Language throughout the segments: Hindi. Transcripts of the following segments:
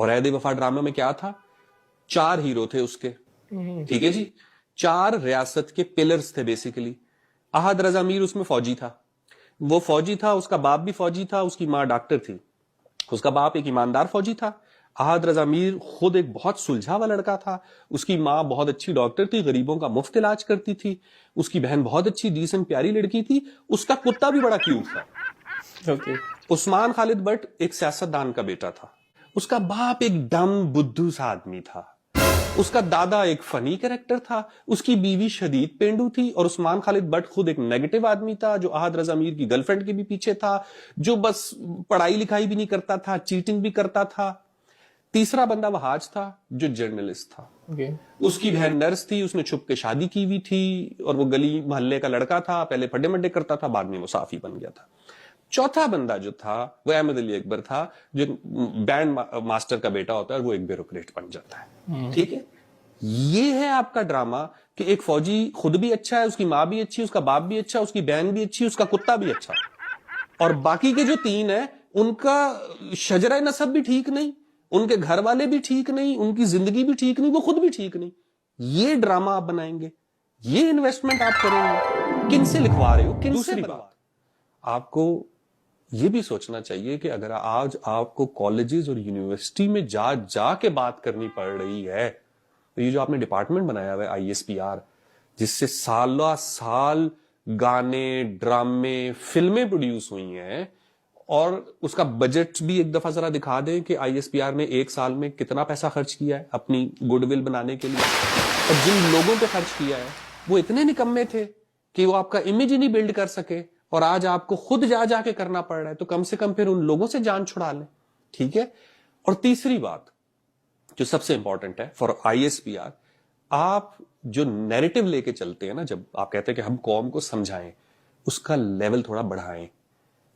और ऐदे वफा ड्रामा में क्या था, 4 हीरो थे उसके, ठीक है जी, 4 रियासत के पिलर्स थे बेसिकली। अहद रजा मीर उसमें फौजी था, वो फौजी था, उसका बाप भी फौजी था, उसकी मां डॉक्टर थी। उसका बाप एक ईमानदार फौजी था। अहद रजा मीर खुद एक बहुत सुलझा हुआ लड़का था। उसकी मां बहुत अच्छी डॉक्टर थी, गरीबों का मुफ्त इलाज करती थी। उसकी बहन बहुत अच्छी डिसेंट प्यारी लड़की थी। उसका कुत्ता भी बड़ा क्यूट था। ओके। उस्मान खालिद बट एक सियासतदान का बेटा था। उसका बाप एक डम बुद्धू सा आदमी था। उसका दादा एक फनी कैरेक्टर था। उसकी बीवी शदीद पेंडू थी। और उस्मान खालिद बट खुद एक नेगेटिव आदमी था, जो अहद रजा मीर की गर्लफ्रेंड के भी पीछे था, जो बस पढ़ाई लिखाई भी नहीं करता था, चीटिंग भी करता था। तीसरा बंदा वहाज था, जो जर्नलिस्ट था। ओके। उसकी बहन नर्स थी, उसने छुप के शादी की हुई थी, और वो गली मोहल्ले का लड़का था। पहले फड्डे मड्डे करता था, बाद में वो साफी बन गया था। चौथा बंदा जो था वो अहमद अली अकबर था, जो बैंड मास्टर का बेटा होता है, और वो एक ब्यूरोक्रेट बन जाता है। ठीक है, ये है आपका ड्रामा कि एक फौजी खुद भी अच्छा है, उसकी मां भी अच्छी, उसका बाप भी अच्छा, उसकी बहन भी अच्छी, उसका कुत्ता भी अच्छा, और बाकी के जो 3 है उनका शजरा नसब भी ठीक नहीं, उनके घर वाले भी ठीक नहीं, उनकी जिंदगी भी ठीक नहीं, वो खुद भी ठीक नहीं। ये ड्रामा आप बनाएंगे, ये इन्वेस्टमेंट आप करेंगे, किनसे लिखवा रहे हो, किनसे? दूसरी बात, आपको ये भी सोचना चाहिए कि अगर आज आपको कॉलेजेस और यूनिवर्सिटी में जा जा के बात करनी पड़ रही है, तो ये जो आपने डिपार्टमेंट बनाया हुआ है ISPR, जिससे सालों साल गाने, ड्रामे, फिल्में प्रोड्यूस हुई हैं, और उसका बजट भी एक दफा जरा दिखा दें कि ISPR ने 1 साल में कितना पैसा खर्च किया है अपनी गुडविल बनाने के लिए, और जिन लोगों पे खर्च किया है वो इतने निकम्मे थे कि वो आपका इमेज ही नहीं बिल्ड कर सके, और आज आपको खुद जा जाके करना पड़ रहा है। तो कम से कम फिर उन लोगों से जान छुड़ा लें, ठीक है। और तीसरी बात जो सबसे इंपॉर्टेंट है फॉर ISPR, आप जो नैरेटिव लेके चलते हैं ना, जब आप कहते हैं कि हम कौम को समझाएं, उसका लेवल थोड़ा बढ़ाएं।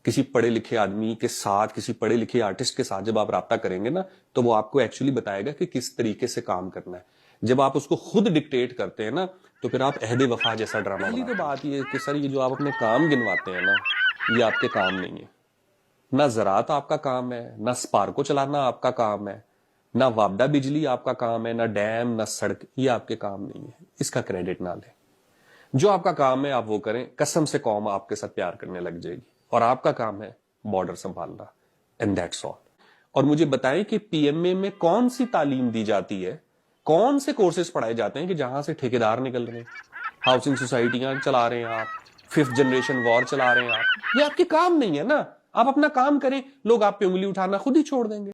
किसी पढ़े लिखे आदमी के साथ, किसी पढ़े लिखे आर्टिस्ट के साथ जब आप राब्ता करेंगे ना, तो वो आपको एक्चुअली बताएगा कि किस तरीके से काम करना है। जब आप उसको खुद डिक्टेट करते हैं ना, तो फिर आप अहदे वफा जैसा ड्रामा। पहली तो बात ये कि सर, ये जो आप अपने काम गिनवाते हैं ना, ये आपके काम नहीं है। ना ज़रात आपका काम है, ना स्पार्को चलाना आपका काम है, ना वापडा बिजली आपका काम है, ना डैम, ना सड़क, ये आपके काम नहीं है। इसका क्रेडिट ना लें। जो आपका काम है आप वो करें, कसम से कौम आपके साथ प्यार करने लग जाएगी। और आपका काम है बॉर्डर संभालना, एंड दैट्स ऑल। और मुझे बताएं कि PMA में कौन सी तालीम दी जाती है, कौन से कोर्सेज पढ़ाए जाते हैं कि जहां से ठेकेदार निकल रहे हैं, हाउसिंग सोसाइटियां चला रहे हैं आप, 5th जनरेशन वॉर चला रहे हैं आप। ये आपके काम नहीं है ना। आप अपना काम करें, लोग आप पे उंगली उठाना खुद ही छोड़ देंगे।